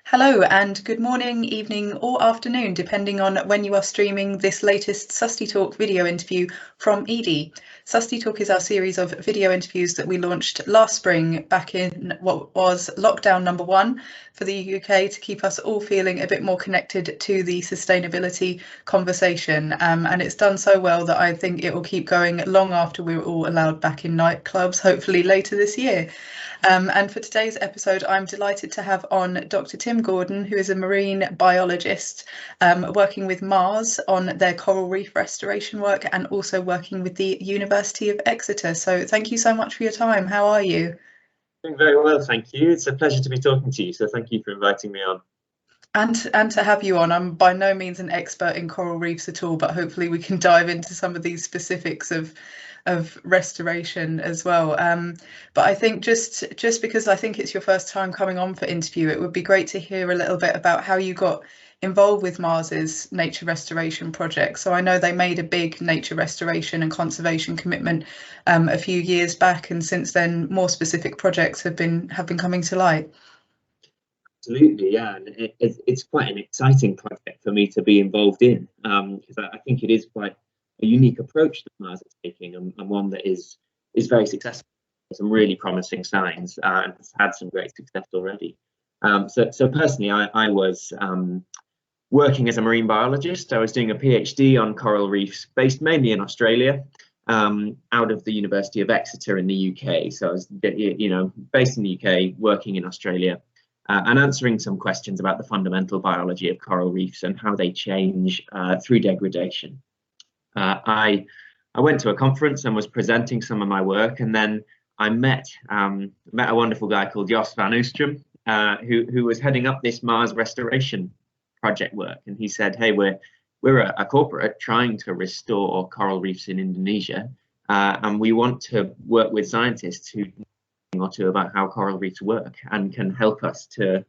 Hello and good morning, evening or afternoon, depending on when you are streaming this latest Susty Talk video interview from Edie. Susty Talk is our series of video interviews that we launched last spring back in what was lockdown number 1 for the UK to keep us all feeling a bit more connected to the sustainability conversation. And it's done so well that I think it will keep going long after we're all allowed back in nightclubs, hopefully later this year. And for today's episode, I'm delighted to have on Dr. Tim Gordon, who is a marine biologist working with Mars on their coral reef restoration work and also working with the University of Exeter. So thank you so much for your time. How are you? Doing very well, thank you. It's a pleasure to be talking to you, so thank you for inviting me on. And to have you on. I'm by no means an expert in coral reefs at all, but hopefully we can dive into some of these specifics of restoration as well. But I think just because I think it's your first time coming on for interview, it would be great to hear a little bit about how you got involved with Mars's nature restoration project. So I know they made a big nature restoration and conservation commitment a few years back, and since then more specific projects have been coming to light. Absolutely, yeah, and it's quite an exciting project for me to be involved in, because I think it is quite a unique approach that Mars is taking, and one that is very successful. Some really promising signs, and has had some great success already. So personally, I was working as a marine biologist. I was doing a PhD on coral reefs based mainly in Australia, out of the University of Exeter in the UK. So I was, based in the UK, working in Australia, and answering some questions about the fundamental biology of coral reefs and how they change through degradation. I went to a conference and was presenting some of my work, and then I met a wonderful guy called Jos van Oostrum, who was heading up this Mars restoration project work, and he said, "Hey, we're a corporate trying to restore coral reefs in Indonesia, and we want to work with scientists who or two about how coral reefs work and can help us to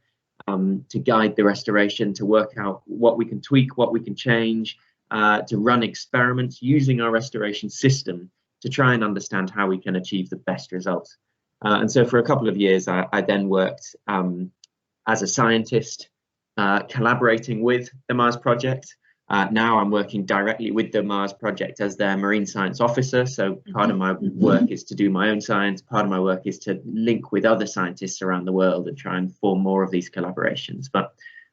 guide the restoration, to work out what we can tweak, what we can change, to run experiments using our restoration system to try and understand how we can achieve the best results." And so for a couple of years, I then worked as a scientist, collaborating with the Mars Project. Now I'm working directly with the Mars Project as their marine science officer. So part of my work is to do my own science. Part of my work is to link with other scientists around the world and try and form more of these collaborations. But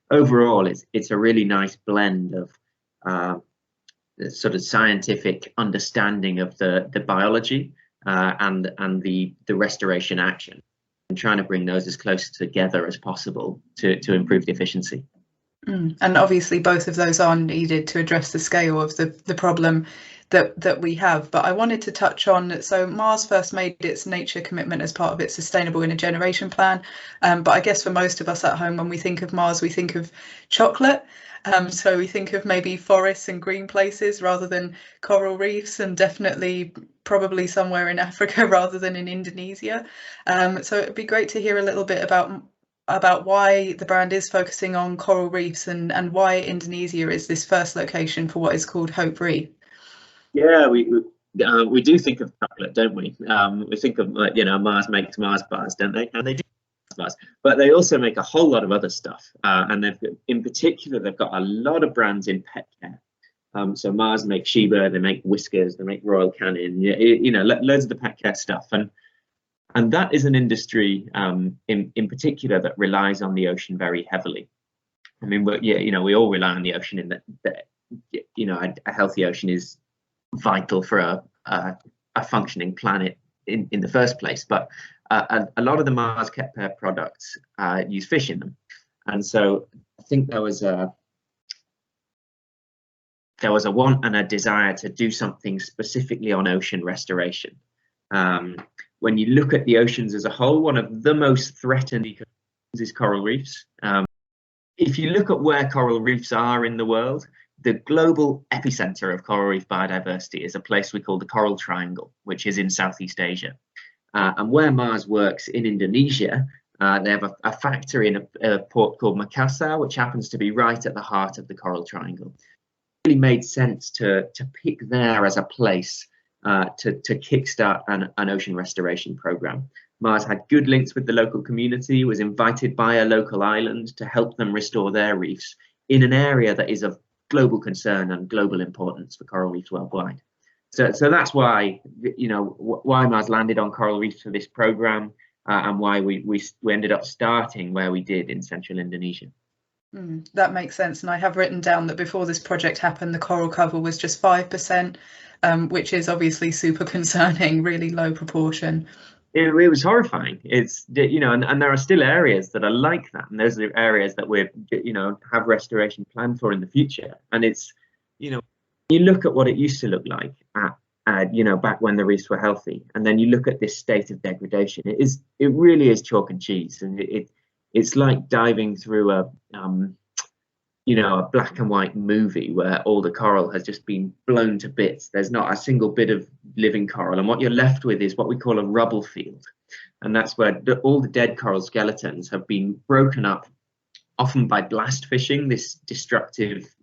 overall, it's a really nice blend of sort of scientific understanding of the biology and the restoration action, and trying to bring those as close together as possible to improve the efficiency. And obviously both of those are needed to address the scale of the problem that we have. But I wanted to touch on, so Mars first made its nature commitment as part of its Sustainable in a Generation plan. But I guess for most of us at home, when we think of Mars, we think of chocolate. So we think of maybe forests and green places rather than coral reefs, and definitely probably somewhere in Africa rather than in Indonesia. So it'd be great to hear a little bit about why the brand is focusing on coral reefs and why Indonesia is this first location for what is called Hope Reef. Yeah, we do think of chocolate, don't we? We think of, Mars makes Mars bars, don't they? And they do bars, but they also make a whole lot of other stuff. And in particular, they've got a lot of brands in pet care. So Mars makes Sheba, they make Whiskers, they make Royal Canin, loads of the pet care stuff. And that is an industry in particular that relies on the ocean very heavily. I mean, we all rely on the ocean in that a healthy ocean is vital for a functioning planet in the first place. But a lot of the Mars Petcare products use fish in them. And so I think there was a want and a desire to do something specifically on ocean restoration. When you look at the oceans as a whole, one of the most threatened ecosystems is coral reefs. If you look at where coral reefs are in the world, the global epicenter of coral reef biodiversity is a place we call the Coral Triangle, which is in Southeast Asia. And where Mars works in Indonesia, they have a factory in a port called Makassar, which happens to be right at the heart of the Coral Triangle. It really made sense to pick there as a place to kickstart an ocean restoration program. Mars had good links with the local community, was invited by a local island to help them restore their reefs in an area that is of global concern and global importance for coral reefs worldwide. So that's why, why Mars landed on coral reefs for this program, and why we ended up starting where we did in central Indonesia. That makes sense. And I have written down that before this project happened, the coral cover was just 5%, which is obviously super concerning, really low proportion. It was horrifying. It's, and there are still areas that are like that. And those are areas that we're, have restoration planned for in the future. And it's, you look at what it used to look like back when the reefs were healthy, and then you look at this state of degradation. It really is chalk and cheese, and it's like diving through a black and white movie where all the coral has just been blown to bits. There's not a single bit of living coral, and what you're left with is what we call a rubble field, and that's where all the dead coral skeletons have been broken up, often by blast fishing, this destructive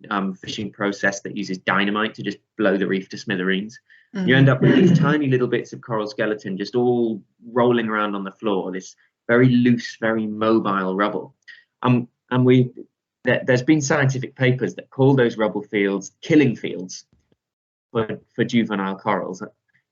fishing process that uses dynamite to just blow the reef to smithereens. You end up with these tiny little bits of coral skeleton just all rolling around on the floor, this very loose, very mobile rubble. And there's been scientific papers that call those rubble fields killing fields for juvenile corals.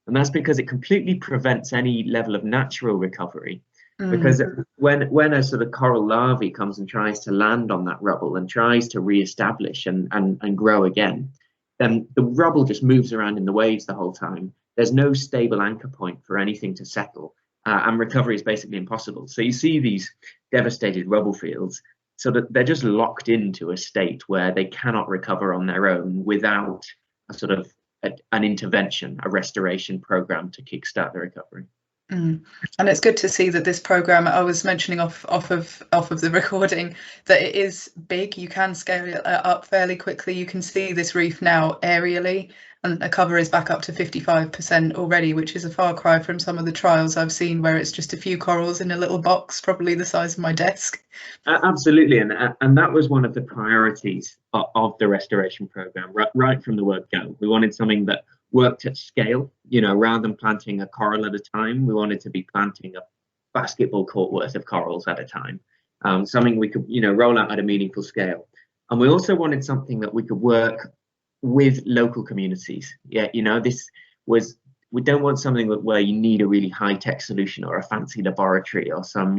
And that's because it completely prevents any level of natural recovery. Because when a sort of coral larvae comes and tries to land on that rubble and tries to re-establish and grow again, then the rubble just moves around in the waves the whole time. There's no stable anchor point for anything to settle, and recovery is basically impossible. So you see these devastated rubble fields, so that they're just locked into a state where they cannot recover on their own without a sort of an intervention, a restoration program to kickstart the recovery. And it's good to see that this program, I was mentioning off of the recording, that it is big. You can scale it up fairly quickly. You can see this reef now aerially, and the cover is back up to 55% already, which is a far cry from some of the trials I've seen where it's just a few corals in a little box, probably the size of my desk. Absolutely, and that was one of the priorities of the restoration program right from the word go. We wanted something that worked at scale, rather than planting a coral at a time. We wanted to be planting a basketball court worth of corals at a time, something we could, roll out at a meaningful scale. And we also wanted something that we could work with local communities. We don't want something where you need a really high-tech solution or a fancy laboratory or some,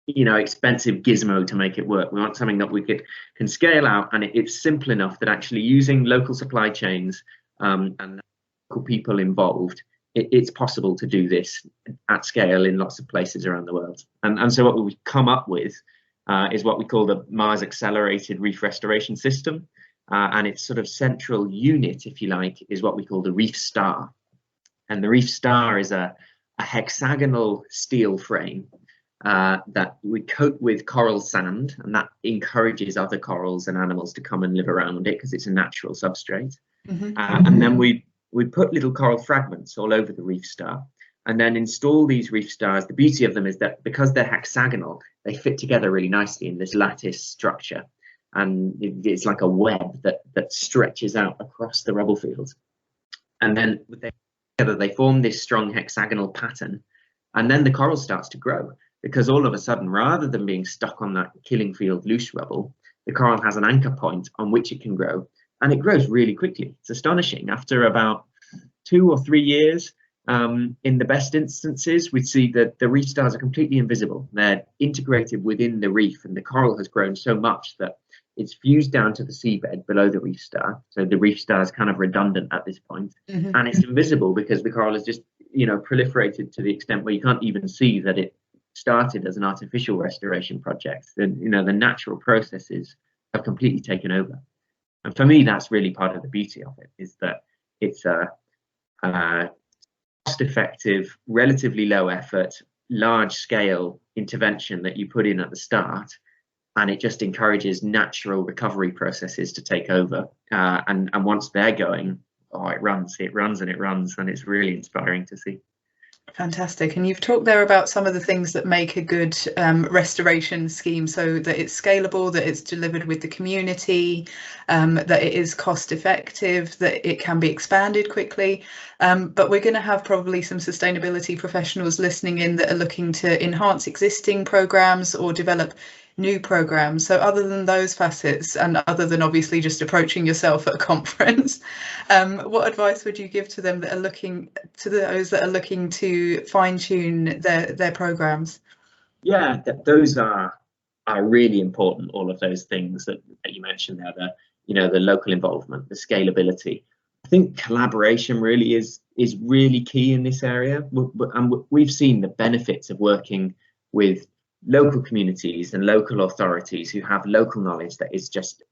expensive gizmo to make it work. We want something that we can scale out, and it's simple enough that actually using local supply chains and local people involved, it's possible to do this at scale in lots of places around the world. And so what we've come up with is what we call the Mars Accelerated Reef Restoration System. And its sort of central unit, if you like, is what we call the Reef Star. And the Reef Star is a hexagonal steel frame that we coat with coral sand, and that encourages other corals and animals to come and live around it because it's a natural substrate. And then we put little coral fragments all over the Reef Star, and then install these Reef Stars. The beauty of them is that because they're hexagonal, they fit together really nicely in this lattice structure, and it's like a web that stretches out across the rubble fields. And then together they form this strong hexagonal pattern, and then the coral starts to grow, because all of a sudden, rather than being stuck on that killing field loose rubble, the coral has an anchor point on which it can grow, and it grows really quickly. It's astonishing. After about 2 or 3 years, in the best instances, we see that the reef stars are completely invisible. They're integrated within the reef, and the coral has grown so much that it's fused down to the seabed below the reef star. So the reef star is kind of redundant at this point, and it's invisible because the coral has just, proliferated to the extent where you can't even see that it started as an artificial restoration project. The natural processes have completely taken over. And for me, that's really part of the beauty of it, is that it's a cost-effective, relatively low effort, large-scale intervention that you put in at the start, and it just encourages natural recovery processes to take over. And once they're going, it runs, and it's really inspiring to see. Fantastic. And you've talked there about some of the things that make a good restoration scheme, so that it's scalable, that it's delivered with the community, that it is cost effective, that it can be expanded quickly. But we're going to have probably some sustainability professionals listening in that are looking to enhance existing programs or develop new programs. So other than those facets, and other than obviously just approaching yourself at a conference, what advice would you give to them that are looking to those that are looking to fine tune their programs? Yeah, those are really important. All of those things that you mentioned there, the local involvement, the scalability. I think collaboration really is really key in this area, and we've seen the benefits of working with local communities and local authorities who have local knowledge that is just,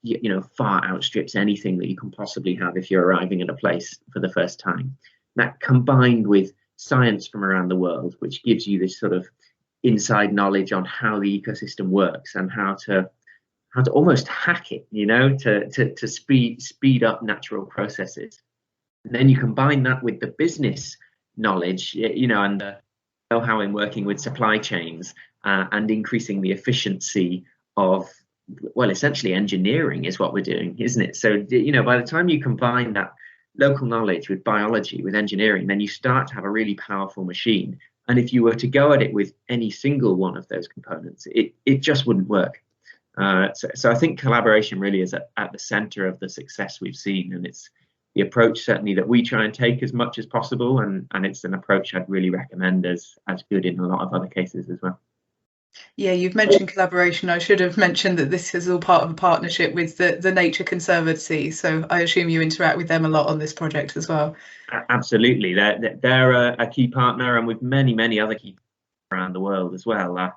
far outstrips anything that you can possibly have if you're arriving at a place for the first time. That combined with science from around the world, which gives you this sort of inside knowledge on how the ecosystem works and how to almost hack it, to speed up natural processes. And then you combine that with the business knowledge, and the know-how in working with supply chains, and increasing the efficiency of, well, essentially engineering is what we're doing, isn't it? So, by the time you combine that local knowledge with biology, with engineering, then you start to have a really powerful machine. And if you were to go at it with any single one of those components, it just wouldn't work. So I think collaboration really is at the center of the success we've seen, and it's the approach certainly that we try and take as much as possible, and it's an approach I'd really recommend as good in a lot of other cases as well. Yeah, you've mentioned collaboration. I should have mentioned that this is all part of a partnership with the Nature Conservancy, so I assume you interact with them a lot on this project as well. Absolutely, they're a key partner, and with many other key partners around the world as well.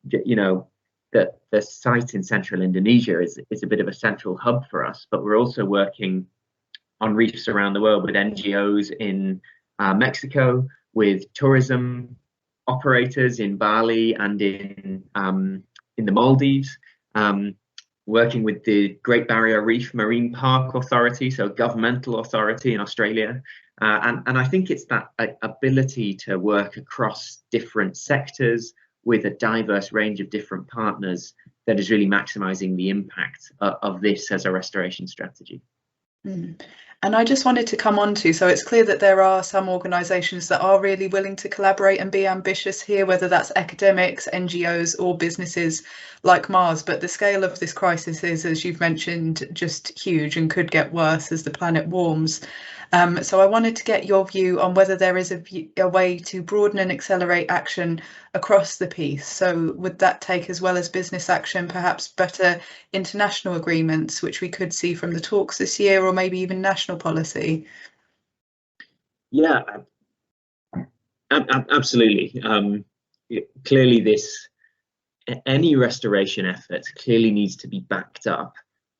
The site in central Indonesia is a bit of a central hub for us, but we're also working on reefs around the world with NGOs in Mexico, with tourism operators in Bali and in the Maldives, working with the Great Barrier Reef Marine Park Authority, so governmental authority in Australia. And I think it's that ability to work across different sectors with a diverse range of different partners that is really maximizing the impact of this as a restoration strategy. Mm. And I just wanted to come on to, so it's clear that there are some organisations that are really willing to collaborate and be ambitious here, whether that's academics, NGOs or businesses like Mars, but the scale of this crisis is, as you've mentioned, just huge and could get worse as the planet warms. So I wanted to get your view on whether there is a way to broaden and accelerate action across the piece. So would that take, as well as business action, perhaps better international agreements, which we could see from the talks this year, or maybe even national policy? Yeah, absolutely. Clearly any restoration effort clearly needs to be backed up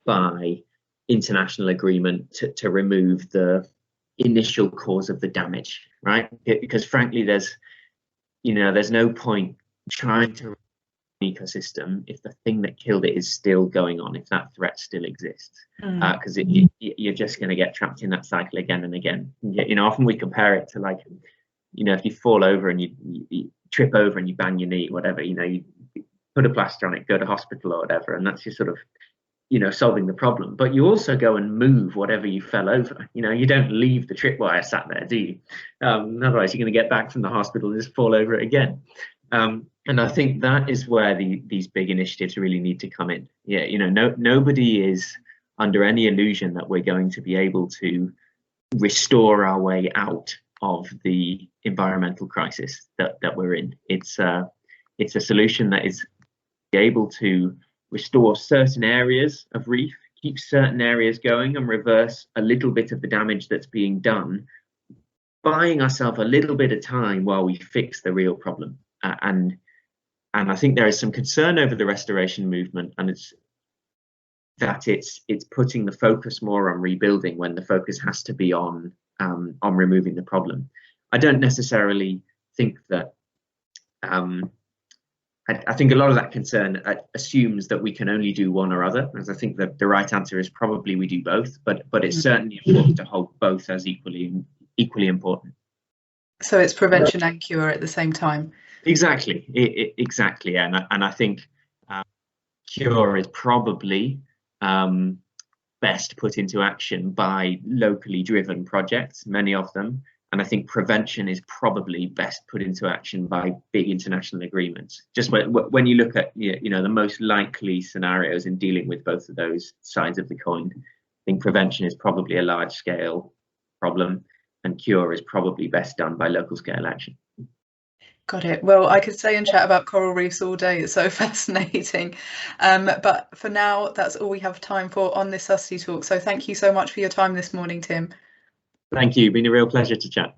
by international agreement to remove the initial cause of the damage, right? Because frankly, there's no point trying to an ecosystem if the thing that killed it is still going on, if that threat still exists, because you're just going to get trapped in that cycle again and again. Often we compare it to, like, if you fall over and you trip over and you bang your knee, whatever, you put a plaster on it, go to hospital or whatever, and that's your sort of solving the problem. But you also go and move whatever you fell over. You don't leave the tripwire sat there, do you? Otherwise you're going to get back from the hospital and just fall over it again. And I think that is where these big initiatives really need to come in. Nobody is under any illusion that we're going to be able to restore our way out of the environmental crisis that we're in. It's a solution that is able to restore certain areas of reef, keep certain areas going, and reverse a little bit of the damage that's being done, buying ourselves a little bit of time while we fix the real problem. And I think there is some concern over the restoration movement, and it's putting the focus more on rebuilding when the focus has to be on removing the problem. I don't necessarily think that. I think a lot of that concern assumes that we can only do one or other, as I think that the right answer is probably we do both, but it's certainly important to hold both as equally important. So it's prevention and cure at the same time. Exactly, exactly, and I think cure is probably best put into action by locally driven projects, many of them, and I think prevention is probably best put into action by big international agreements. Just when you look at the most likely scenarios in dealing with both of those sides of the coin, I think prevention is probably a large scale problem, and cure is probably best done by local scale action. Got it. Well, I could stay and chat about coral reefs all day. It's so fascinating. But for now, that's all we have time for on this Susty Talk. So thank you so much for your time this morning, Tim. Thank you. Been a real pleasure to chat.